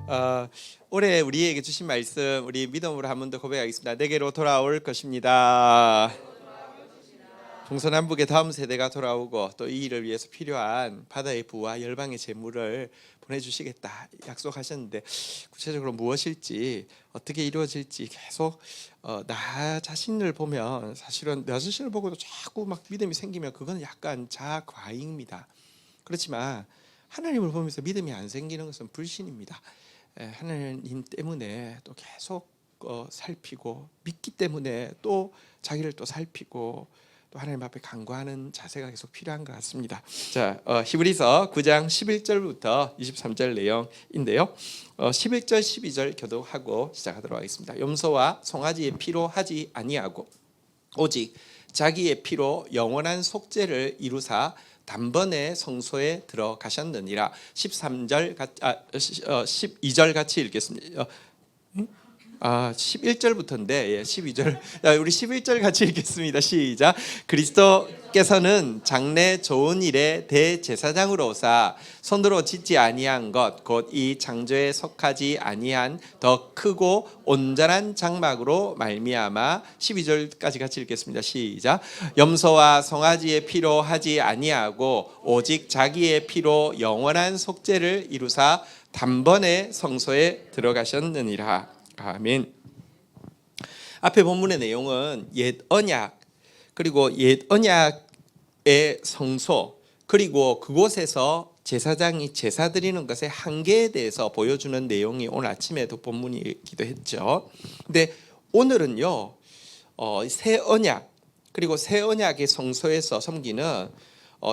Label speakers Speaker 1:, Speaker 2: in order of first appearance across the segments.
Speaker 1: 어, 올해 우리에게 주신 말씀 우리 믿음으로 한 번 더 고백하겠습니다. 내게로 돌아올 것입니다. 동서남북의 다음 세대가 돌아오고 또 이 일을 위해서 필요한 바다의 부와 열방의 재물을 보내주시겠다 약속하셨는데 구체적으로 무엇일지 어떻게 이루어질지 계속 나 자신을 보면 사실은 나 자신을 보고도 자꾸 막 믿음이 생기면 그건 약간 자과잉입니다. 그렇지만 하나님을 보면서 믿음이 안 생기는 것은 불신입니다. 하나님 때문에 또 계속 살피고 믿기 때문에 또 자기를 또 살피고 또 하나님 앞에 간구하는 자세가 계속 필요한 것 같습니다. 자, 히브리서 9장 11절부터 23절 내용인데요. 11절 12절 교독하고 시작하도록 하겠습니다. 염소와 송아지의 피로 하지 아니하고 오직 자기의 피로 영원한 속죄를 이루사 단번에 성소에 들어가셨느니라. 12절 같이 읽겠습니다. 11절부터인데 12절. 우리 11절 같이 읽겠습니다. 시작. 그리스도께서는 장래 좋은 일의 대제사장으로 오사 손으로 짓지 아니한 것 곧 이 창조에 속하지 아니한 더 크고 온전한 장막으로 말미암아 12절까지 같이 읽겠습니다. 시작. 염소와 송아지의 피로 하지 아니하고 오직 자기의 피로 영원한 속죄를 이루사 단번에 성소에 들어가셨느니라. 아멘. 앞에 본문의 내용은 옛 언약 그리고 옛 언약의 성소 그리고 그곳에서 제사장이 제사 드리는 것의 한계에 대해서 보여주는 내용이 오늘 아침에도 본문이기도 했죠. 근데 오늘은요 새 언약 그리고 새 언약의 성소에서 섬기는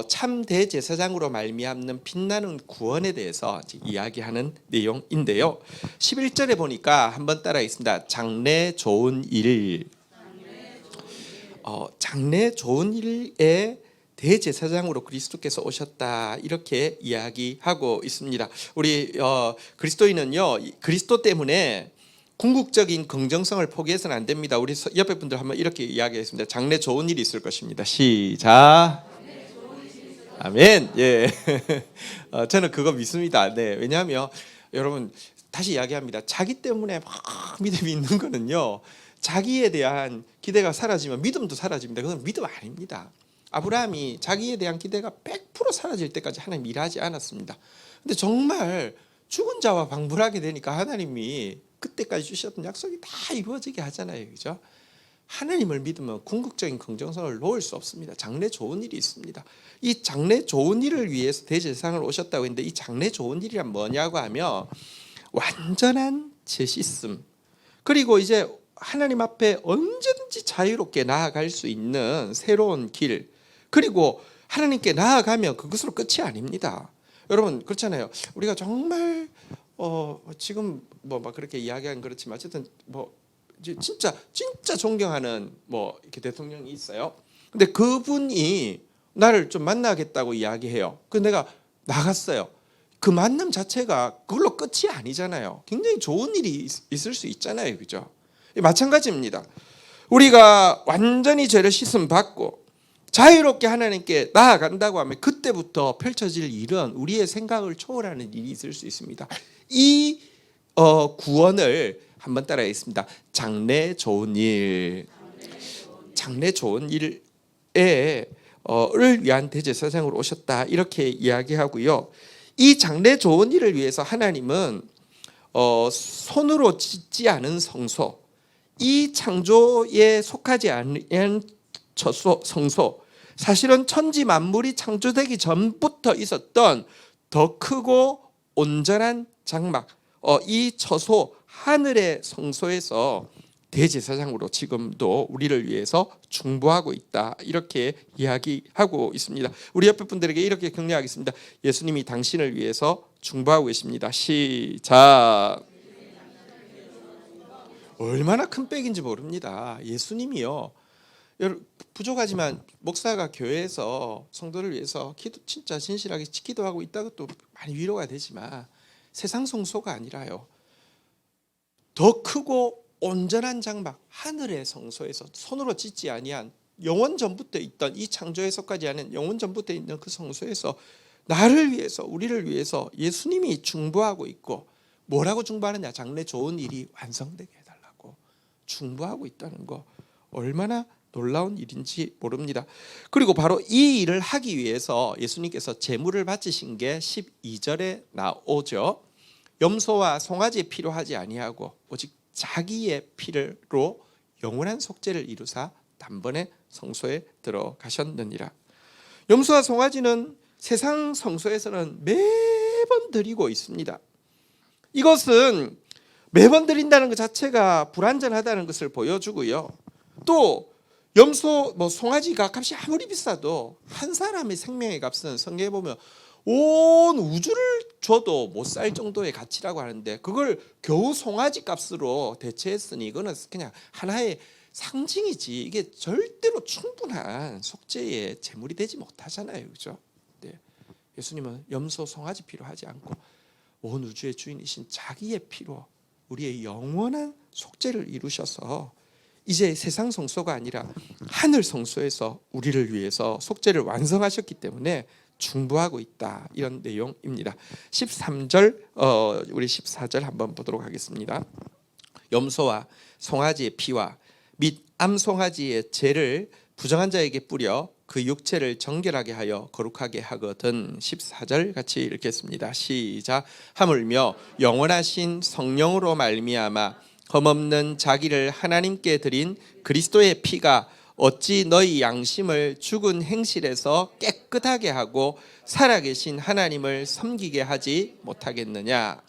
Speaker 1: 참 대제사장으로 말미암는 빛나는 구원에 대해서 이야기하는 내용인데요. 11절에 보니까 한번 따라하겠습니다. 장래 좋은 일. 장래 좋은 일에 대제사장으로 그리스도께서 오셨다 이렇게 이야기하고 있습니다. 우리 그리스도인은요 그리스도 때문에 궁극적인 긍정성을 포기해서는 안 됩니다. 우리 옆에 분들 한번 이렇게 이야기했습니다. 장래 좋은 일이 있을 것입니다. 시작. 아멘. 예. 저는 그거 믿습니다. 네. 왜냐하면 여러분 다시 이야기합니다. 자기 때문에 막 믿음이 있는 거는요. 자기에 대한 기대가 사라지면 믿음도 사라집니다. 그건 믿음 아닙니다. 아브라함이 자기에 대한 기대가 100% 사라질 때까지 하나님 일하지 않았습니다. 근데 정말 죽은 자와 방불하게 되니까 하나님이 그때까지 주셨던 약속이 다 이루어지게 하잖아요. 그죠? 하나님을 믿으면 궁극적인 긍정성을 놓을 수 없습니다. 장래 좋은 일이 있습니다. 이 장래 좋은 일을 위해서 대제사장을 오셨다고 했는데 이 장래 좋은 일이란 뭐냐고 하면 완전한 제시씀 그리고 이제 하나님 앞에 언제든지 자유롭게 나아갈 수 있는 새로운 길 그리고 하나님께 나아가면 그것으로 끝이 아닙니다. 여러분 그렇잖아요. 우리가 정말 지금 뭐 막 그렇게 이야기하긴 그렇지만 어쨌든 뭐 진짜 존경하는 뭐 이렇게 대통령이 있어요. 근데 그분이 나를 좀 만나겠다고 이야기해요. 그래서 내가 나갔어요. 그 만남 자체가 그걸로 끝이 아니잖아요. 굉장히 좋은 일이 있을 수 있잖아요. 그죠? 마찬가지입니다. 우리가 완전히 죄를 씻음 받고 자유롭게 하나님께 나아간다고 하면 그때부터 펼쳐질 일은 우리의 생각을 초월하는 일이 있을 수 있습니다. 이 구원을 한번 따라하겠습니다. 장래 좋은 일. 장래 좋은 일에 를 위한 대제사장으로 오셨다 이렇게 이야기하고요. 이 장래 좋은 일을 위해서 하나님은 손으로 짓지 않은 성소, 이 창조에 속하지 않은 성소, 사실은 천지 만물이 창조되기 전부터 있었던 더 크고 온전한 장막, 이 처소 하늘의 성소에서 대제사장으로 지금도 우리를 위해서 중보하고 있다 이렇게 이야기하고 있습니다. 우리 옆에 분들에게 이렇게 격려하겠습니다. 예수님이 당신을 위해서 중보하고 계십니다. 시작. 얼마나 큰 빽인지 모릅니다. 예수님이요. 부족하지만 목사가 교회에서 성도를 위해서 진짜 진실하게 기도하고 있다고 또 많이 위로가 되지만 세상 성소가 아니라요. 더 크고 온전한 장막 하늘의 성소에서 손으로 짓지 아니한 영원 전부터 있던 이 창조에 속하지 않은 영원 전부터 있는 그 성소에서 나를 위해서 우리를 위해서 예수님이 중보하고 있고 뭐라고 중보하느냐? 장래 좋은 일이 완성되게 해달라고 중보하고 있다는 거 얼마나 놀라운 일인지 모릅니다. 그리고 바로 이 일을 하기 위해서 예수님께서 제물을 바치신 게 12절에 나오죠. 염소와 송아지 필요하지 아니하고 오직 자기의 피로 영원한 속죄를 이루사 단번에 성소에 들어가셨느니라. 염소와 송아지는 세상 성소에서는 매번 드리고 있습니다. 이것은 매번 드린다는 것 자체가 불완전하다는 것을 보여주고요. 또 염소, 송아지가 값이 아무리 비싸도 한 사람의 생명의 값은 성경에 보면 온 우주를 줘도 못 살 정도의 가치라고 하는데 그걸 겨우 송아지 값으로 대체했으니 이거는 그냥 하나의 상징이지 이게 절대로 충분한 속죄의 제물이 되지 못하잖아요, 그죠? 네. 예수님은 염소, 송아지 필요하지 않고 온 우주의 주인이신 자기의 피로 우리의 영원한 속죄를 이루셔서 이제 세상 성소가 아니라 하늘 성소에서 우리를 위해서 속죄를 완성하셨기 때문에 중보하고 있다, 이런 내용입니다. 13절 우리 14절 한번 보도록 하겠습니다. 염소와 송아지의 피와 및 암송아지의 죄를 부정한 자에게 뿌려 그 육체를 정결하게 하여 거룩하게 하거든. 14절 같이 읽겠습니다. 시작. 하물며 영원하신 성령으로 말미암아 흠없는 자기를 하나님께 드린 그리스도의 피가 어찌 너희 양심을 죽은 행실에서 깨끗하게 하고 살아계신 하나님을 섬기게 하지 못하겠느냐.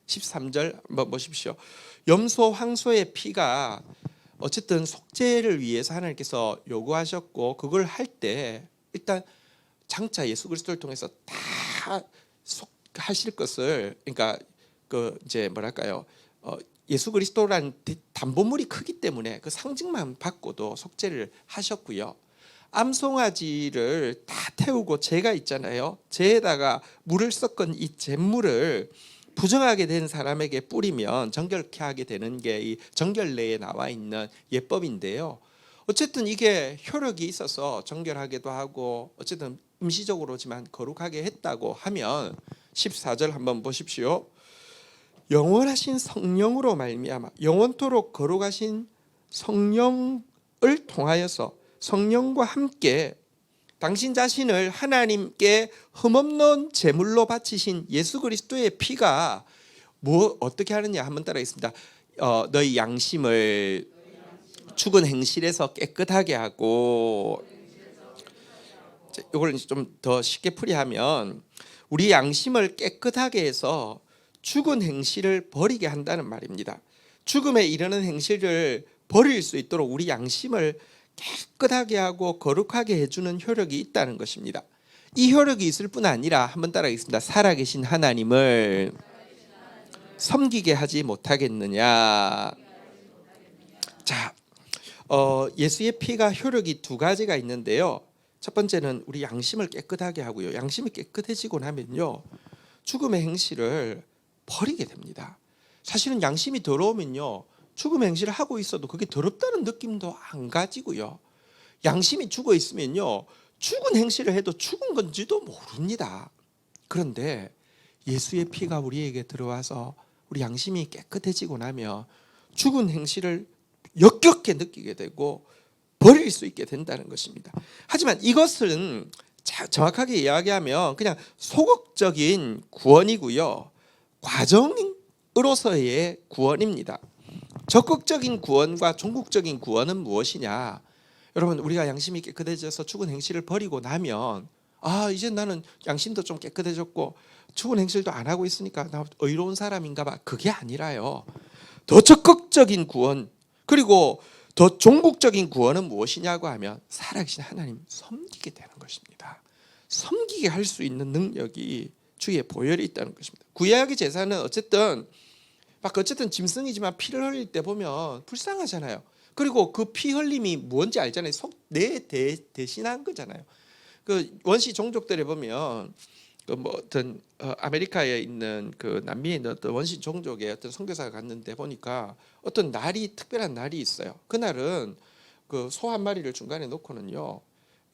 Speaker 1: 13절 한번 보십시오. 염소, 황소의 피가 어쨌든 속죄를 위해서 하나님께서 요구하셨고 그걸 할 때 일단 장차 예수 그리스도를 통해서 다 하실 것을, 그러니까 그 이제 뭐랄까요, 예수 그리스도라는 담보물이 크기 때문에 그 상징만 받고도 속죄를 하셨고요. 암송아지를 다 태우고 재가 있잖아요. 재에다가 물을 섞은 이 잿물을 부정하게 된 사람에게 뿌리면 정결케 하게 되는 게 이 정결례에 나와 있는 예법인데요. 어쨌든 이게 효력이 있어서 정결하게도 하고 어쨌든 임시적으로지만 거룩하게 했다고 하면 14절 한번 보십시오. 영원하신 성령으로 말미암아 영원토록 거룩하신 성령을 통하여서 성령과 함께 당신 자신을 하나님께 흠없는 제물로 바치신 예수 그리스도의 피가 뭐 어떻게 하느냐 한번 따라하겠습니다. 너희 양심을 죽은 행실에서 깨끗하게 하고, 이걸 좀 더 쉽게 풀이하면 우리 양심을 깨끗하게 해서 죽은 행실을 버리게 한다는 말입니다. 죽음에 이르는 행실을 버릴 수 있도록 우리 양심을 깨끗하게 하고 거룩하게 해주는 효력이 있다는 것입니다. 이 효력이 있을 뿐 아니라 한번 따라하겠습니다. 살아계신 하나님을 섬기게 하지 못하겠느냐. 자, 예수의 피가 효력이 두 가지가 있는데요. 첫 번째는 우리 양심을 깨끗하게 하고요. 양심이 깨끗해지고 나면요, 죽음의 행실을 버리게 됩니다. 사실은 양심이 더러우면요, 죽음의 행실을 하고 있어도 그게 더럽다는 느낌도 안 가지고요. 양심이 죽어 있으면요, 죽은 행실을 해도 죽은 건지도 모릅니다. 그런데 예수의 피가 우리에게 들어와서 우리 양심이 깨끗해지고 나면 죽은 행실을 역겹게 느끼게 되고 버릴 수 있게 된다는 것입니다. 하지만 이것은 정확하게 이야기하면 그냥 소극적인 구원이고요, 과정으로서의 구원입니다. 적극적인 구원과 종국적인 구원은 무엇이냐? 여러분, 우리가 양심이 깨끗해져서 죽은 행실을 버리고 나면 이제 나는 양심도 좀 깨끗해졌고 죽은 행실도 안 하고 있으니까 나 의로운 사람인가 봐. 그게 아니라요, 더 적극적인 구원, 그리고 더 종국적인 구원은 무엇이냐고 하면 살아계신 하나님 섬기게 되는 것입니다. 섬기게 할 수 있는 능력이 주의 보혈이 있다는 것입니다. 구약의 제사는 어쨌든 짐승이지만 피를 흘릴 때 보면 불쌍하잖아요. 그리고 그 피 흘림이 뭔지 알잖아요. 내 대신한 거잖아요. 그 원시 종족들에 보면 어떤 아메리카에 있는 그 남미에 있는 어떤 원시 종족의 어떤 선교사가 갔는데 보니까 어떤 특별한 날이 있어요. 그날은 그 소 한 마리를 중간에 놓고는요,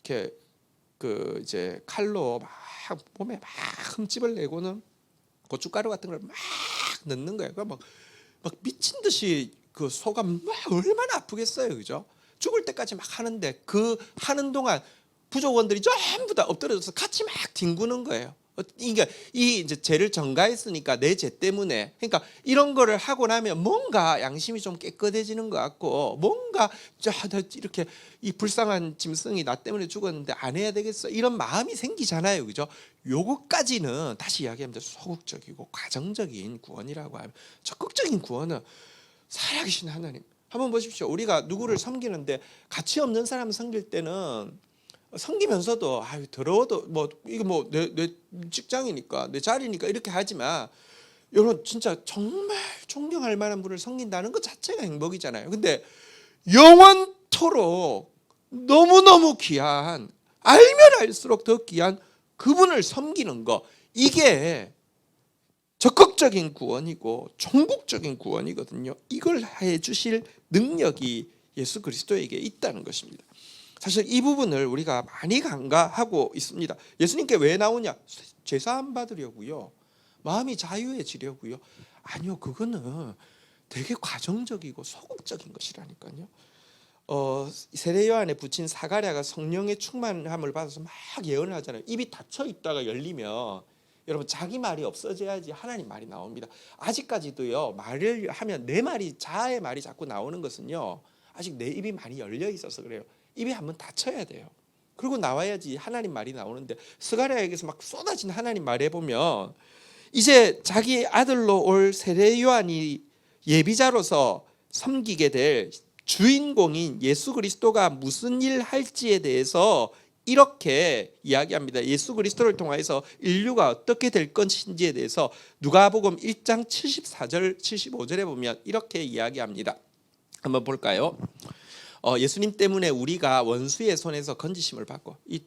Speaker 1: 이렇게 그 이제 칼로 막 몸에 막 흠집을 내고는 고춧가루 같은 걸 막 넣는 거예요. 막 미친 듯이 그 소가 막 얼마나 아프겠어요, 그죠? 죽을 때까지 막 하는데 그 하는 동안 부족원들이 전부 다 엎드려져서 같이 막 뒹구는 거예요. 그러니까 이 이제 죄를 전가했으니까 내 죄 때문에, 그러니까 이런 거를 하고 나면 뭔가 양심이 좀 깨끗해지는 것 같고, 뭔가 이렇게 이 불쌍한 짐승이 나 때문에 죽었는데 안 해야 되겠어, 이런 마음이 생기잖아요, 그죠? 요거까지는 다시 이야기하면 소극적이고 과정적인 구원이라고 하면, 적극적인 구원은 살아계신 하나님. 한번 보십시오. 우리가 누구를 섬기는데 가치 없는 사람 섬길 때는 섬기면서도 아유 더러워도 뭐 이거 뭐 내 직장이니까 내 자리니까 이렇게 하지만, 여러분 진짜 정말 존경할 만한 분을 섬긴다는 것 자체가 행복이잖아요. 근데 영원토록 너무너무 귀한, 알면 알수록 더 귀한 그분을 섬기는 거, 이게 적극적인 구원이고 종국적인 구원이거든요. 이걸 해 주실 능력이 예수 그리스도에게 있다는 것입니다. 사실 이 부분을 우리가 많이 간과하고 있습니다. 예수님께 왜 나오냐? 죄사함 받으려고요. 마음이 자유해지려고요. 아니요, 그거는 되게 과정적이고 소극적인 것이라니까요. 세례 요한에 붙인 사가랴가 성령의 충만함을 받아서 막 예언을 하잖아요. 입이 닫혀 있다가 열리면 여러분 자기 말이 없어져야지 하나님 말이 나옵니다. 아직까지도요, 말을 하면 내 말이, 자아의 말이 자꾸 나오는 것은요, 아직 내 입이 많이 열려 있어서 그래요. 입이 한번 닫혀야 돼요. 그리고 나와야지 하나님 말이 나오는데, 스가랴에게서 막 쏟아진 하나님 말해 보면 이제 자기 아들로 올 세례 요한이 예비자로서 섬기게 될 주인공인 예수 그리스도가 무슨 일 할지에 대해서 이렇게 이야기합니다. 예수 그리스도를 통해서 인류가 어떻게 될 것인지에 대해서 누가복음 1장 74절 75절에 보면 이렇게 이야기합니다. 한번 볼까요? 예수님 때문에 우리가 원수의 손에서 건지심을 받고, 이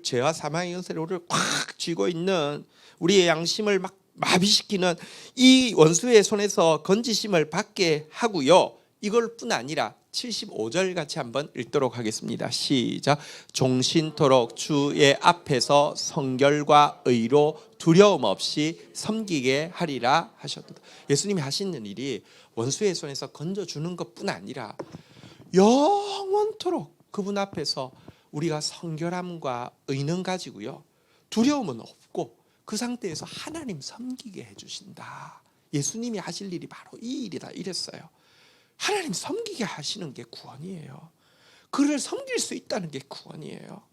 Speaker 1: 죄와 사망의 연세를 우리를 꽉 쥐고 있는 우리의 양심을 막 마비시키는 이 원수의 손에서 건지심을 받게 하고요. 이걸 뿐 아니라 75절 같이 한번 읽도록 하겠습니다. 시작. 종신토록 주의 앞에서 성결과 의로 두려움 없이 섬기게 하리라 하셨다. 예수님이 하시는 일이 원수의 손에서 건져주는 것뿐 아니라 영원토록 그분 앞에서 우리가 성결함과 의는 가지고요, 두려움은 없고 그 상태에서 하나님 섬기게 해주신다. 예수님이 하실 일이 바로 이 일이다 이랬어요. 하나님 섬기게 하시는 게 구원이에요. 그를 섬길 수 있다는 게 구원이에요.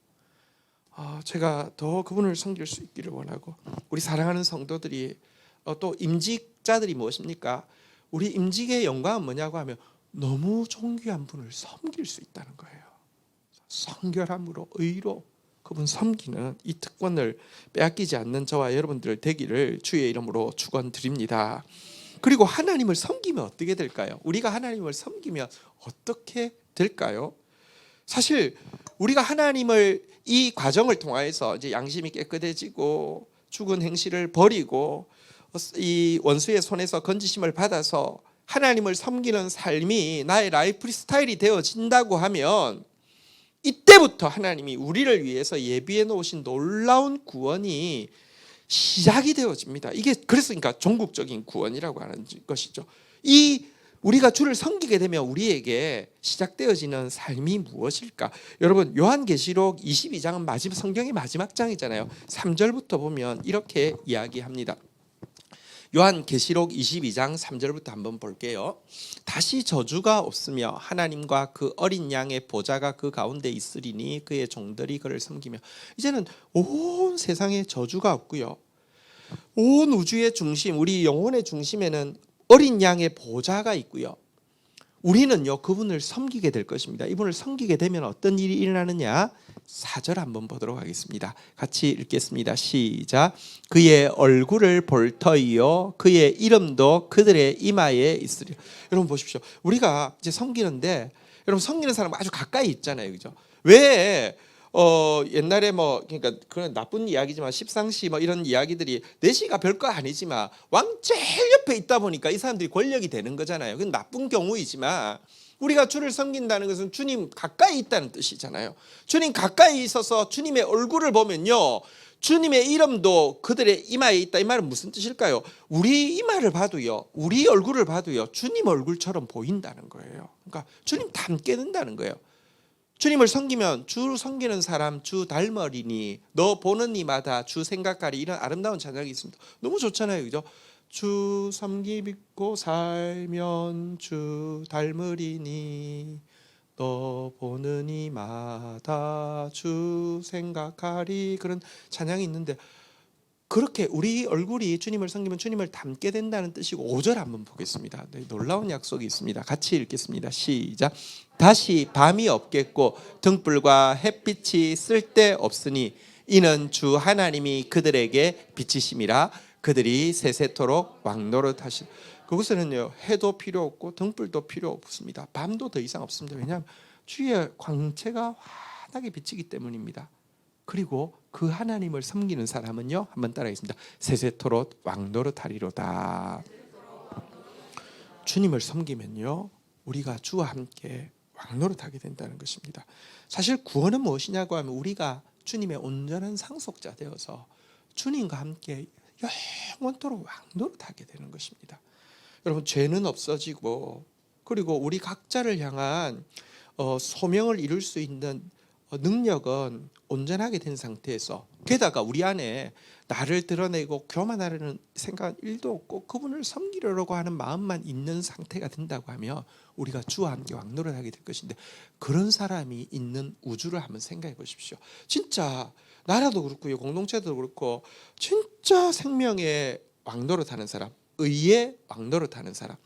Speaker 1: 제가 더 그분을 섬길 수 있기를 원하고, 우리 사랑하는 성도들이, 또 임직자들이 무엇입니까? 우리 임직의 영광은 뭐냐고 하면 너무 존귀한 분을 섬길 수 있다는 거예요. 성결함으로 의로 그분 섬기는 이 특권을 빼앗기지 않는 저와 여러분들 되기를 주의 이름으로 축원드립니다. 그리고 하나님을 섬기면 어떻게 될까요? 우리가 하나님을 섬기면 어떻게 될까요? 사실 우리가 하나님을 이 과정을 통하여서 이제 양심이 깨끗해지고 죽은 행실을 버리고 이 원수의 손에서 건지심을 받아서 하나님을 섬기는 삶이 나의 라이프 스타일이 되어진다고 하면, 이때부터 하나님이 우리를 위해서 예비해 놓으신 놀라운 구원이 시작이 되어집니다. 이게 그래서 그러니까 종국적인 구원이라고 하는 것이죠. 이 우리가 주를 섬기게 되면 우리에게 시작되어지는 삶이 무엇일까? 여러분, 요한계시록 22장은 성경의 마지막 장이잖아요. 3절부터 보면 이렇게 이야기합니다. 요한계시록 22장 3절부터 한번 볼게요. 다시 저주가 없으며 하나님과 그 어린 양의 보좌가 그 가운데 있으리니 그의 종들이 그를 섬기며. 이제는 온 세상에 저주가 없고요, 온 우주의 중심, 우리 영혼의 중심에는 어린 양의 보좌가 있고요, 우리는요 그분을 섬기게 될 것입니다. 이분을 섬기게 되면 어떤 일이 일어나느냐? 4절 한번 보도록 하겠습니다. 같이 읽겠습니다. 시작. 그의 얼굴을 볼 터이요 그의 이름도 그들의 이마에 있으리라. 여러분 보십시오. 우리가 이제 섬기는데, 여러분 섬기는 사람 아주 가까이 있잖아요, 그죠? 왜 옛날에 뭐 그러니까 그런 나쁜 이야기지만 십상시 뭐 이런 이야기들이 내시가 별거 아니지만 왕 제일 옆에 있다 보니까 이 사람들이 권력이 되는 거잖아요. 그건 나쁜 경우이지만, 우리가 주를 섬긴다는 것은 주님 가까이 있다는 뜻이잖아요. 주님 가까이 있어서 주님의 얼굴을 보면요, 주님의 이름도 그들의 이마에 있다. 이 말은 무슨 뜻일까요? 우리 이마를 봐도요, 우리 얼굴을 봐도요, 주님 얼굴처럼 보인다는 거예요. 그러니까 주님 닮게 된다는 거예요. 주님을 섬기면 주 섬기는 사람 주 닮으리니 너 보는 이마다 주 생각하리. 이런 아름다운 찬양이 있습니다. 너무 좋잖아요, 그죠? 주 섬기 믿고 살면 주 닮으리니 너 보는 이마다 주 생각하리. 그런 찬양이 있는데, 그렇게 우리 얼굴이 주님을 섬기면 주님을 닮게 된다는 뜻이고, 5절 한번 보겠습니다. 네, 놀라운 약속이 있습니다. 같이 읽겠습니다. 시작. 다시 밤이 없겠고 등불과 햇빛이 쓸데없으니 이는 주 하나님이 그들에게 빛이심이라. 그들이 세세토록 왕노릇하시. 그곳에는요, 해도 필요 없고 등불도 필요 없습니다. 밤도 더 이상 없습니다. 왜냐하면 주의 광채가 환하게 비치기 때문입니다. 그리고 그 하나님을 섬기는 사람은요, 한번 따라하겠습니다. 세세토록 왕노릇하리로다. 주님을 섬기면요, 우리가 주와 함께 왕노릇하게 된다는 것입니다. 사실 구원은 무엇이냐고 하면 우리가 주님의 온전한 상속자 되어서 주님과 함께 영원토록 왕노릇하게 되는 것입니다. 여러분, 죄는 없어지고, 그리고 우리 각자를 향한 소명을 이룰 수 있는 능력은 온전하게 된 상태에서, 게다가 우리 안에 나를 드러내고 교만하려는 생각은 1도 없고 그분을 섬기려고 하는 마음만 있는 상태가 된다고 하면 우리가 주와 함께 왕노릇하게 될 것인데, 그런 사람이 있는 우주를 한번 생각해 보십시오. 진짜 나라도 그렇고요, 공동체도 그렇고, 진짜 생명의 왕노릇하는 사람, 의의 왕노릇하는 사람,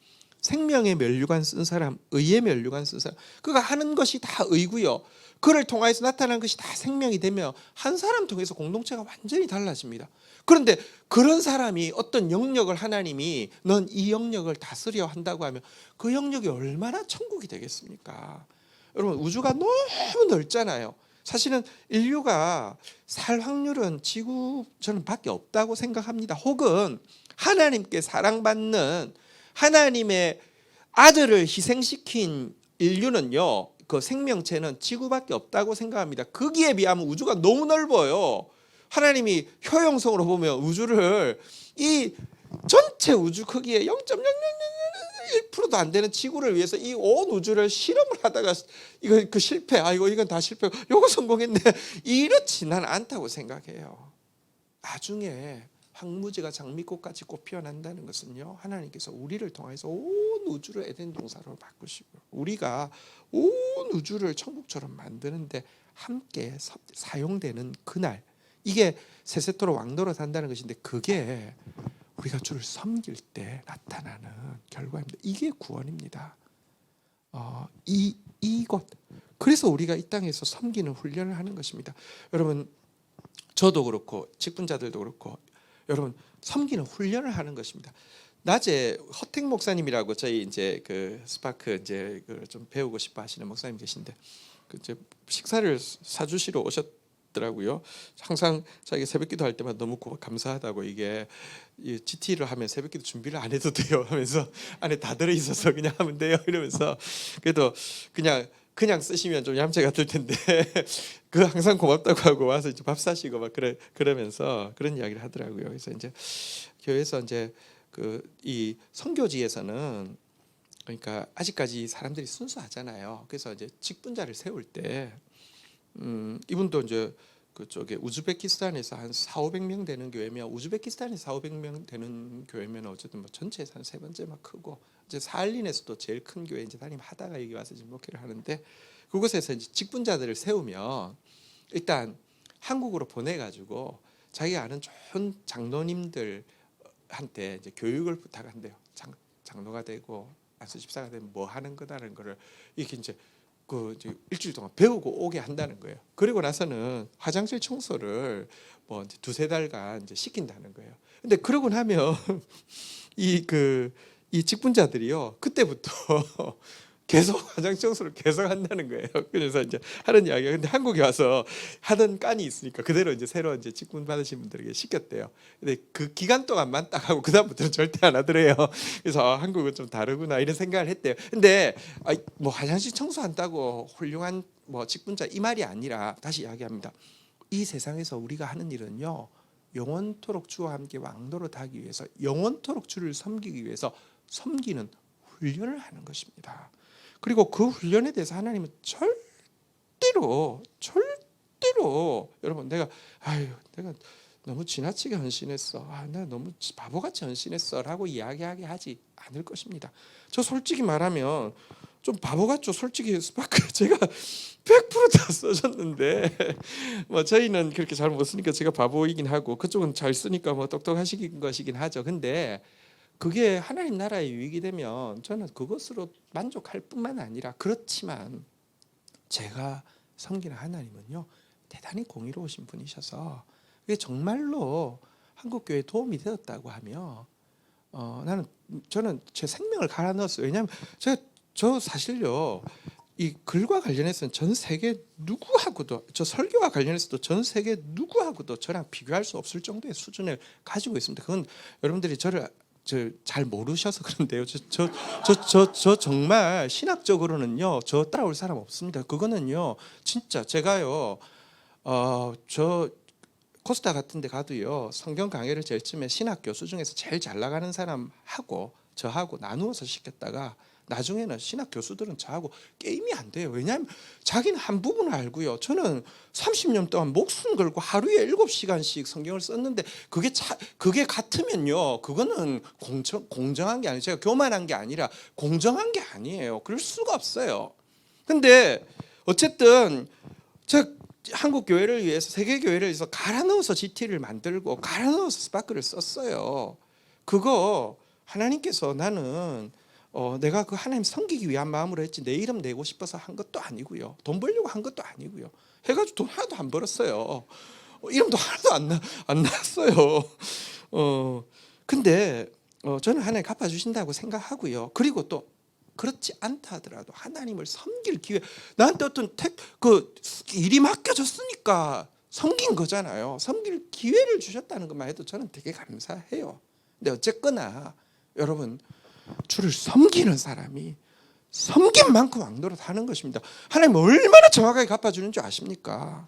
Speaker 1: 생명의 면류관 쓴 사람, 의의 면류관 쓴 사람, 그가 하는 것이 다 의고요, 그를 통해서 나타나는 것이 다 생명이 되며 한 사람 통해서 공동체가 완전히 달라집니다. 그런데 그런 사람이 어떤 영역을 하나님이 넌 이 영역을 다스려 한다고 하면 그 영역이 얼마나 천국이 되겠습니까? 여러분, 우주가 너무 넓잖아요. 사실은 인류가 살 확률은 지구처럼 밖에 없다고 생각합니다. 혹은 하나님께 사랑받는 하나님의 아들을 희생시킨 인류는요, 그 생명체는 지구밖에 없다고 생각합니다. 거기에 비하면 우주가 너무 넓어요. 하나님이 효용성으로 보면 우주를, 이 전체 우주 크기의 0.001%도 안 되는 지구를 위해서 이 온 우주를 실험을 하다가 이거 그 실패, 이건 다 실패, 요거 성공했네, 이렇지 난 않다고 생각해요. 나중에 황무지가 장미꽃같이 꽃 피어난다는 것은요, 하나님께서 우리를 통해서 온 우주를 에덴 동산으로 바꾸시고 우리가 온 우주를 천국처럼 만드는데 함께 사용되는 그날, 이게 세세토록 왕노릇 한다는 것인데, 그게 우리가 주를 섬길 때 나타나는 결과입니다. 이게 구원입니다. 이곳, 그래서 우리가 이 땅에서 섬기는 훈련을 하는 것입니다. 여러분, 저도 그렇고 직분자들도 그렇고, 여러분, 섬기는 훈련을 하는 것입니다. 낮에 허택 목사님이라고 저희 이제 그 스파크 이제 좀 배우고 싶어 하시는 목사님 계신데, 그 이제 식사를 사주시러 오셨더라고요. 항상 자기 새벽기도 할 때마다 너무 감사하다고, 이게 GT를 하면 새벽기도 준비를 안 해도 돼요 하면서 안에 다 들어 있어서 그냥 하면 돼요 이러면서, 그래도 그냥 쓰시면 좀 얌체 같을 텐데 그 항상 고맙다고 하고 와서 이제 밥 사시고 막 그러면서 그런 이야기를 하더라고요. 그래서 이제 교회에서 이제 이 선교지에서는, 그러니까 아직까지 사람들이 순수하잖아요. 그래서 이제 직분자를 세울 때 이분도 이제 그쪽에 우즈베키스탄에서 한 4,500명 되는 교회면, 우즈베키스탄에 4,500명 되는 교회면 어쨌든 뭐 전체에서 한 3번째 막 크고, 이제 사할린에서도 제일 큰 교회 이제 담임 하다가 여기 와서 지금 목회를 하는데, 그곳에서 이제 직분자들을 세우면 일단 한국으로 보내가지고 자기가 아는 좋은 장로님들한테 이제 교육을 부탁한대요. 장로가 되고 안수 집사가 되면 뭐 하는 거다라는 거를 이렇게 이제 이제 일주일 동안 배우고 오게 한다는 거예요. 그리고 나서는 화장실 청소를 뭐 이제 2-3달간 이제 시킨다는 거예요. 근데 그러고 나면 이 직분자들이요, 그때부터 계속 화장실 청소를 계속 한다는 거예요. 그래서 이제 하는 이야기가, 근데 한국에 와서 하던 깐이 있으니까 그대로 이제 새로 이제 직분 받으신 분들에게 시켰대요. 근데 그 기간 동안만 딱 하고 그다음부터는 절대 안 하더래요. 그래서 한국은 좀 다르구나 이런 생각을 했대요. 근데 뭐 화장실 청소한다고 훌륭한 뭐 직분자 이 말이 아니라, 다시 이야기합니다. 이 세상에서 우리가 하는 일은요, 영원토록 주와 함께 왕노릇하기 위해서, 영원토록 주를 섬기기 위해서 섬기는 훈련을 하는 것입니다. 그리고 그 훈련에 대해서 하나님은 절대로 여러분 내가 너무 지나치게 헌신했어, 나 너무 바보같이 헌신했어라고 이야기하게 하지 않을 것입니다. 저 솔직히 말하면 좀 바보 같죠. 솔직히 스파크 제가 100%다 써줬는데 뭐 저희는 그렇게 잘 못 쓰니까 제가 바보이긴 하고 그쪽은 잘 쓰니까 뭐 똑똑하신 것이긴 하죠. 근데 그게 하나님 나라의 유익이 되면 저는 그것으로 만족할 뿐만 아니라, 그렇지만 제가 섬기는 하나님은요 대단히 공의로우신 분이셔서 그게 정말로 한국교회에 도움이 되었다고 하면 저는 제 생명을 갈아 넣었어요. 왜냐하면 저 사실요 이 글과 관련해서는 전 세계 누구하고도, 저 설교와 관련해서도 전 세계 누구하고도 저랑 비교할 수 없을 정도의 수준을 가지고 있습니다. 그건 여러분들이 저를 잘 모르셔서 그런데요. 저 정말 신학적으로는요 저 따라올 사람 없습니다. 그거는요 진짜 제가요 저 코스타 같은 데 가도요 성경 강의를 제일 처음에 신학 교수 중에서 제일 잘 나가는 사람하고 저하고 나누어서 시켰다가 나중에는 신학 교수들은 저하고 게임이 안 돼요. 왜냐하면 자기는 한 부분을 알고요. 저는 30년 동안 목숨 걸고 하루에 7시간씩 성경을 썼는데 그게 같으면요. 그거는 공정한 게 아니에요. 제가 교만한 게 아니라 공정한 게 아니에요. 그럴 수가 없어요. 근데 어쨌든 제가 한국 교회를 위해서, 세계 교회를 위해서 갈아 넣어서 GT를 만들고 갈아 넣어서 스파크를 썼어요. 그거 하나님께서 나는 내가 그 하나님 섬기기 위한 마음으로 했지 내 이름 내고 싶어서 한 것도 아니고요. 돈 벌려고 한 것도 아니고요. 해가지고 돈 하나도 안 벌었어요. 이름도 하나도 안 났어요. 근데 저는 하나님 갚아주신다고 생각하고요. 그리고 또 그렇지 않다 하더라도 하나님을 섬길 기회, 나한테 어떤 일이 맡겨졌으니까 섬긴 거잖아요. 섬길 기회를 주셨다는 것만 해도 저는 되게 감사해요. 근데 어쨌거나 여러분, 주를 섬기는 사람이 섬긴 만큼 왕노릇 하는 것입니다. 하나님 얼마나 정확하게 갚아주는 줄 아십니까?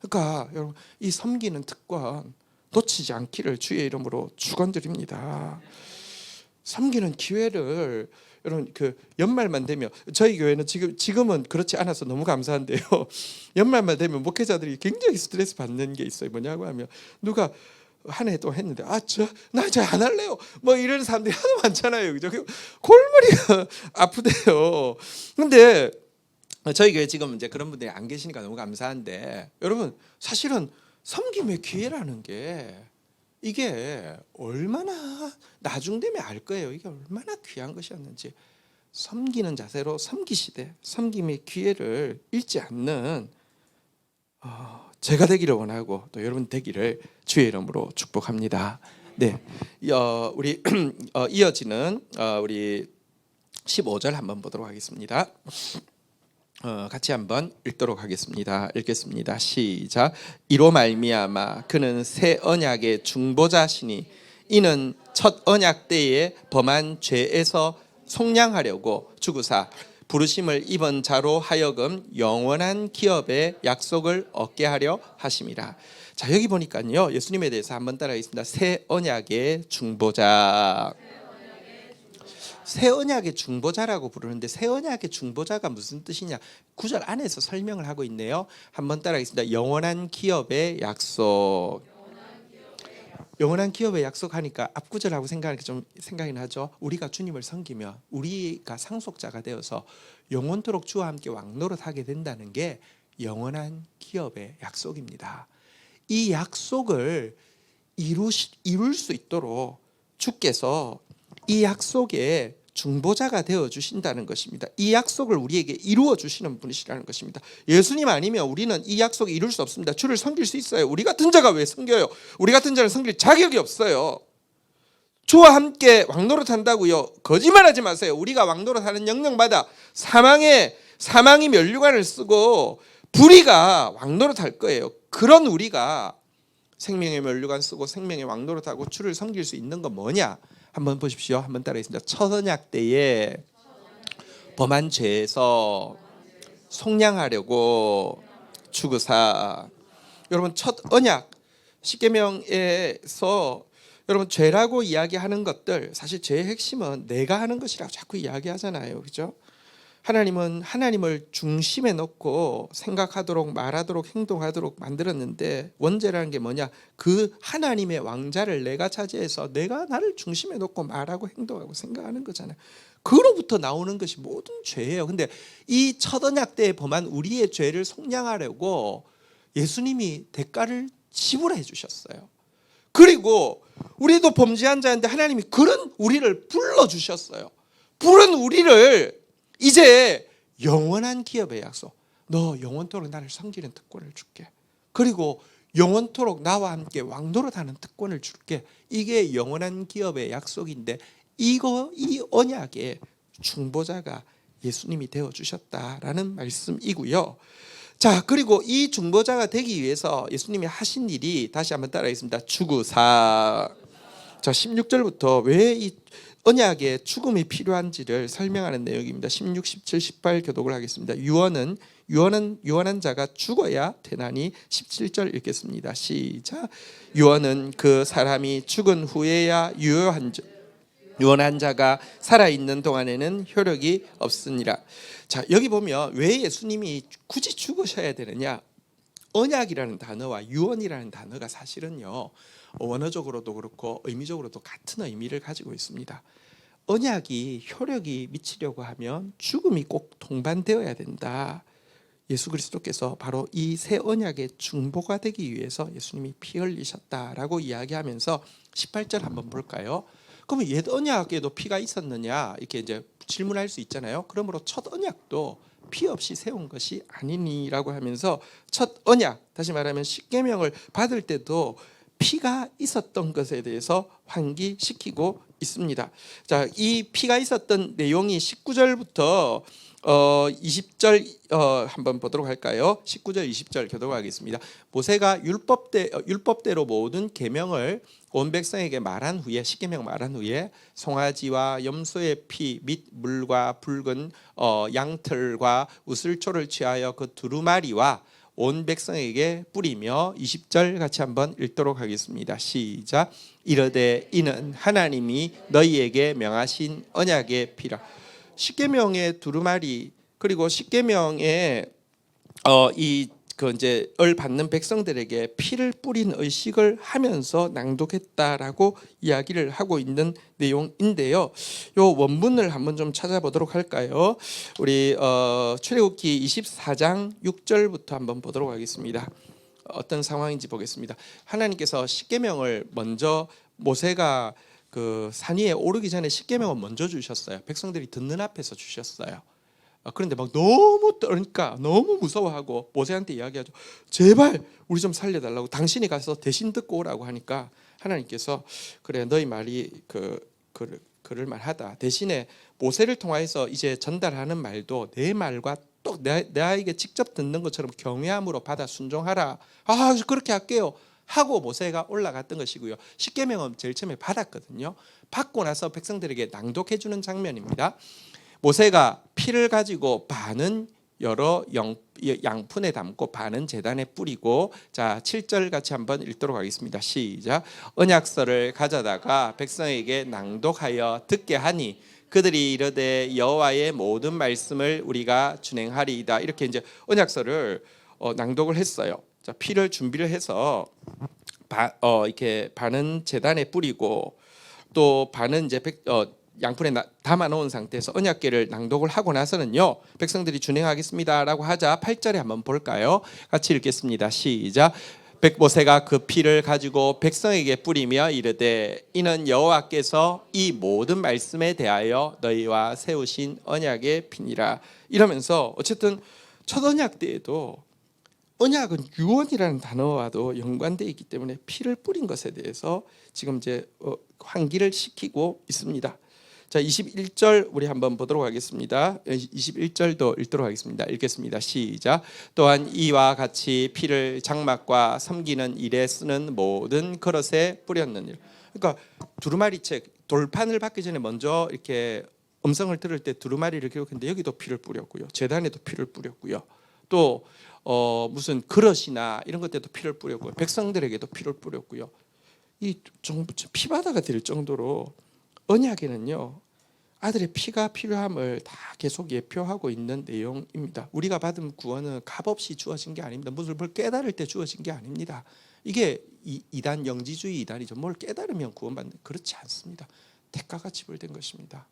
Speaker 1: 그러니까 여러분, 이 섬기는 특권 놓치지 않기를 주의 이름으로 축원드립니다. 섬기는 기회를 여러분 그 연말만 되면, 저희 교회는 지금은 그렇지 않아서 너무 감사한데요. 연말만 되면 목회자들이 굉장히 스트레스 받는 게 있어요. 뭐냐고 하면 누가 한 해 또 했는데 나 이제 안 할래요. 뭐 이런 사람들이 하도 많잖아요. 그죠? 골머리가 아프대요. 근데 저희 교회 지금 이제 그런 분들이 안 계시니까 너무 감사한데, 여러분 사실은 섬김의 기회라는 게 이게 얼마나 나중 되면 알 거예요. 이게 얼마나 귀한 것이었는지. 섬기는 자세로 섬기시되 섬김의 기회를 잃지 않는 제가 되기를 원하고 또 여러분 되기를 주의 이름으로 축복합니다. 네, 우리 이어지는 우리 15절 한번 보도록 하겠습니다. 같이 한번 읽도록 하겠습니다. 읽겠습니다. 시작. 이로 말미암아 그는 새 언약의 중보자시니 이는 첫 언약 때에 범한 죄에서 속량하려고 주구사 부르심을 입은 자로 하여금 영원한 기업의 약속을 얻게 하려 하심이라. 자, 여기 보니까요 예수님에 대해서 한번 따라하겠습니다. 새 언약의 중보자. 새 언약의 중보자라고 부르는데 새 언약의 중보자가 무슨 뜻이냐, 9절 안에서 설명을 하고 있네요. 한번 따라하겠습니다. 영원한 기업의 약속. 영원한 기업의 약속하니까 앞구절하고 생각하니까 좀 생각이 나죠. 우리가 주님을 섬기면 우리가 상속자가 되어서 영원토록 주와 함께 왕노릇하게 된다는 게 영원한 기업의 약속입니다. 이 약속을 이룰 수 있도록 주께서 이 약속의 중보자가 되어 주신다는 것입니다. 이 약속을 우리에게 이루어 주시는 분이시라는 것입니다. 예수님 아니면 우리는 이 약속을 이룰 수 없습니다. 주를 섬길 수 있어요. 우리 같은 자가 왜 섬겨요? 우리 같은 자는 섬길 자격이 없어요. 주와 함께 왕노릇한다고요? 거짓말하지 마세요. 우리가 왕노릇하는 영령받아 사망이 면류관을 쓰고 불의가 왕노릇할 거예요. 그런 우리가 생명의 면류관 쓰고 생명의 왕노릇하고 주를 섬길 수 있는 건 뭐냐? 한번 보십시오. 한번 따라하겠습니다. 첫 언약 때에 범한 죄에서 속량하려고 주구사. 여러분 첫 언약 십계명에서 여러분 죄라고 이야기하는 것들 사실 죄의 핵심은 내가 하는 것이라고 자꾸 이야기하잖아요. 그죠? 하나님은 하나님을 중심에 놓고 생각하도록 말하도록 행동하도록 만들었는데 원죄라는 게 뭐냐? 그 하나님의 왕자를 내가 차지해서 내가 나를 중심에 놓고 말하고 행동하고 생각하는 거잖아요. 그로부터 나오는 것이 모든 죄예요. 근데 이 첫 언약 때에 범한 우리의 죄를 속량하려고 예수님이 대가를 지불해 주셨어요. 그리고 우리도 범죄한 자인데 하나님이 그런 우리를 불러주셨어요. 부른 우리를 이제 영원한 기업의 약속, 너 영원토록 나를 섬기는 특권을 줄게. 그리고 영원토록 나와 함께 왕노릇하는 특권을 줄게. 이게 영원한 기업의 약속인데 이 언약의 중보자가 예수님이 되어주셨다라는 말씀이고요. 자, 그리고 이 중보자가 되기 위해서 예수님이 하신 일이 다시 한번 따라하겠습니다. 죽으사. 자, 16절부터 왜 이 언약의 죽음이 필요한지를 설명하는 내용입니다. 16, 17, 18 교독을 하겠습니다. 유언한 자가 죽어야 되나니 17절 읽겠습니다. 시작. 유언은 그 사람이 죽은 후에야 유언한 자가 살아있는 동안에는 효력이 없으니라. 자, 여기 보면 왜 예수님이 굳이 죽으셔야 되느냐? 언약이라는 단어와 유언이라는 단어가 사실은요, 원어적으로도 그렇고 의미적으로도 같은 의미를 가지고 있습니다. 언약이 효력이 미치려고 하면 죽음이 꼭 동반되어야 된다. 예수 그리스도께서 바로 이 새 언약의 중보가 되기 위해서 예수님이 피 흘리셨다라고 이야기하면서 18절 한번 볼까요? 그러면 옛 언약에도 피가 있었느냐 이렇게 이제 질문할 수 있잖아요. 그러므로 첫 언약도 피 없이 세운 것이 아니니라고 하면서 첫 언약, 다시 말하면 십계명을 받을 때도 피가 있었던 것에 대해서 환기시키고 있습니다. 자, 이 피가 있었던 내용이 19절부터 20절 한번 보도록 할까요? 19절 20절 교독하겠습니다. 모세가 율법대로 모든 계명을 온 백성에게 말한 후에 십계명 말한 후에 송아지와 염소의 피 및 물과 붉은 양털과 우슬초를 취하여 그 두루마리와 온 백성에게 뿌리며 20절 같이 한번 읽도록 하겠습니다. 시작. 이르되 이는 하나님이 너희에게 명하신 언약의 피라. 십계명의 두루마리 그리고 십계명의 그 이제 을 받는 백성들에게 피를 뿌린 의식을 하면서 낭독했다라고 이야기를 하고 있는 내용인데요. 요 원문을 한번 좀 찾아보도록 할까요? 우리 출애굽기 24장 6절부터 한번 보도록 하겠습니다. 어떤 상황인지 보겠습니다. 하나님께서 십계명을 먼저 모세가 그 산 위에 오르기 전에 십계명을 먼저 주셨어요. 백성들이 듣는 앞에서 주셨어요. 그런데 막 너무 떨으니까 너무 무서워하고 모세한테 이야기하죠. 제발 우리 좀 살려달라고, 당신이 가서 대신 듣고 오라고 하니까 하나님께서 그래 너희 말이 그럴 만하다. 대신에 모세를 통해서 이제 전달하는 말도 내 말과 또 나에게 직접 듣는 것처럼 경외함으로 받아 순종하라. 아, 그렇게 할게요 하고 모세가 올라갔던 것이고요. 십계명은 제일 처음에 받았거든요. 받고 나서 백성들에게 낭독해 주는 장면입니다. 모세가 피를 가지고 반은 여러 양푼에 담고 반은 제단에 뿌리고, 자 7절 같이 한번 읽도록 하겠습니다. 시작. 언약서를 가져다가 백성에게 낭독하여 듣게 하니 그들이 이르되 여호와의 모든 말씀을 우리가 준행하리이다. 이렇게 이제 언약서를 낭독을 했어요. 자, 피를 준비를 해서 이렇게 반은 제단에 뿌리고 또 반은 이제 양푼에 담아 놓은 상태에서 언약궤를 낭독을 하고 나서는요, 백성들이 준행하겠습니다라고 하자 8절에 한번 볼까요? 같이 읽겠습니다. 시작. 모세가 그 피를 가지고 백성에게 뿌리며 이르되 이는 여호와께서 이 모든 말씀에 대하여 너희와 세우신 언약의 피니라. 이러면서 어쨌든 첫 언약 때에도 언약은 유언이라는 단어와도 연관되어 있기 때문에 피를 뿌린 것에 대해서 지금 이제 환기를 시키고 있습니다. 자, 21절 우리 한번 보도록 하겠습니다. 21절도 읽도록 하겠습니다. 읽겠습니다. 시작. 또한 이와 같이 피를 장막과 섬기는 일에 쓰는 모든 그릇에 뿌렸느니라. 그러니까 두루마리책 돌판을 받기 전에 먼저 이렇게 음성을 들을 때 두루마리를 기록했는데 여기도 피를 뿌렸고요. 제단에도 피를 뿌렸고요. 또 무슨 그릇이나 이런 것들도 피를 뿌렸고 백성들에게도 피를 뿌렸고요. 이 피바다가 될 정도로 언약에는요 아들의 피가 필요함을 다 계속 예표하고 있는 내용입니다. 우리가 받은 구원은 값없이 주어진 게 아닙니다. 무슨 뭘 깨달을 때 주어진 게 아닙니다. 이게 이단 영지주의 이단이죠. 뭘 깨달으면 구원받는, 그렇지 않습니다. 대가가 지불된 것입니다.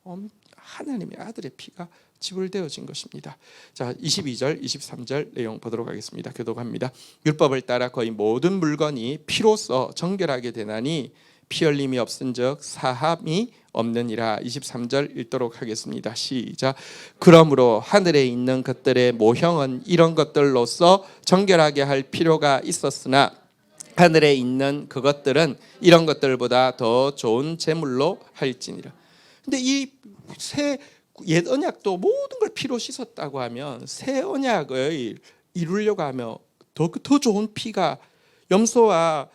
Speaker 1: 하나님의 아들의 피가 지불되어진 것입니다. 자, 22절, 23절 내용 보도록 하겠습니다. 교독합니다. 율법을 따라 거의 모든 물건이 피로써 정결하게 되나니 피 흘림이 없은즉 사함이 없느니라. 23절 읽도록 하겠습니다. 시작. 그러므로 하늘에 있는 것들의 모형은 이런 것들로서 정결하게 할 필요가 있었으나 하늘에 있는 그것들은 이런 것들보다 더 좋은 제물로 할지니라. 근데 이 새 옛 언약도 모든 걸 피로 씻었다고 하면 새 언약을 이루려고 하면 더 좋은 피가, 염소와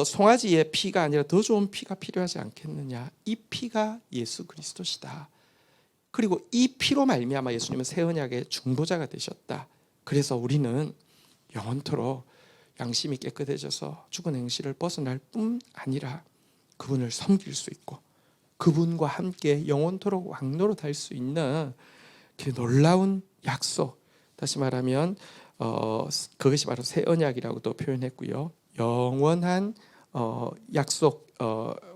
Speaker 1: 송아지의 피가 아니라 더 좋은 피가 필요하지 않겠느냐. 이 피가 예수 그리스도시다. 그리고 이 피로 말미암아 예수님은 새 언약의 중보자가 되셨다. 그래서 우리는 영원토록 양심이 깨끗해져서 죽은 행실을 벗어날 뿐 아니라 그분을 섬길 수 있고 그분과 함께 영원토록 왕노릇할 수 있는 그 놀라운 약속, 다시 말하면 그것이 바로 새 언약이라고도 표현했고요. 영원한 약속,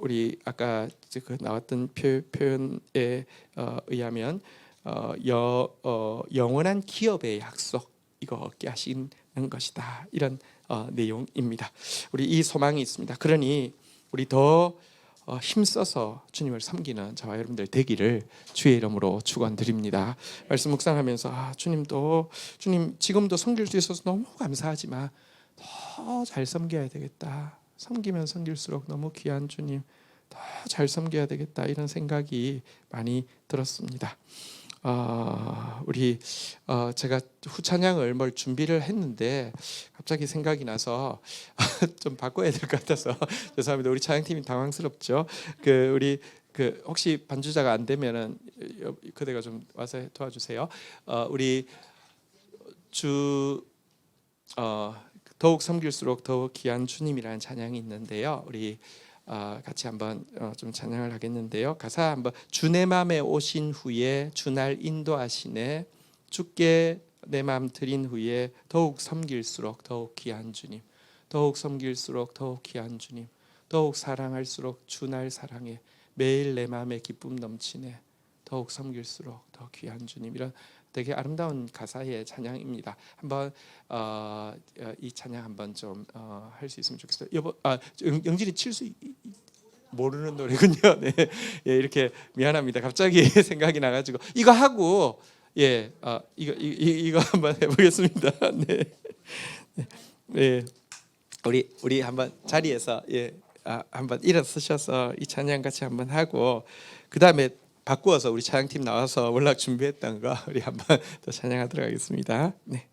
Speaker 1: 우리 아까 나왔던 표현에 의하면 영원한 기업의 약속, 이거 얻게 하시는 것이다. 이런 내용입니다. 우리 이 소망이 있습니다. 그러니 우리 더 힘써서 주님을 섬기는 저와 여러분들 되기를 주의 이름으로 축원드립니다. 말씀 묵상하면서 주님 지금도 섬길 수 있어서 너무 감사하지만 더 잘 섬겨야 되겠다. 섬기면 섬길수록 너무 귀한 주님 더 잘 섬겨야 되겠다. 이런 생각이 많이 들었습니다. 제가 후찬양을 뭘 준비를 했는데 갑자기 생각이 나서 좀 바꿔야 될 것 같아서 죄송합니다. 우리 찬양팀이 당황스럽죠. 혹시 반주자가 안 되면은 그대가 좀 와서 도와주세요. 우리 더욱 섬길수록 더욱 귀한 주님이라는 찬양이 있는데요. 우리 같이 한번 좀 찬양을 하겠는데요. 가사 한번. 주 내 맘에 오신 후에 주날 인도하시네. 주께 내 맘 드린 후에 더욱 섬길수록 더욱 귀한 주님. 더욱 섬길수록 더욱 귀한 주님. 더욱 사랑할수록 주날 사랑해. 매일 내 맘에 기쁨 넘치네. 더욱 섬길수록 더 귀한 주님. 이런 되게 아름다운 가사의 찬양입니다. 한번 이 찬양 한번 좀 할 수 있으면 좋겠어요. 여보, 영진이 칠 수 모르는 노래군요. 네, 예, 이렇게 미안합니다. 갑자기 생각이 나가지고 이거 하고 이거 한번 해보겠습니다. 네, 네, 우리 한번 자리에서 한번 일어서셔서 이 찬양 같이 한번 하고 그 다음에 바꾸어서 우리 찬양팀 나와서 원래 준비했던 거 우리 한번 더 찬양하도록 하겠습니다. 네.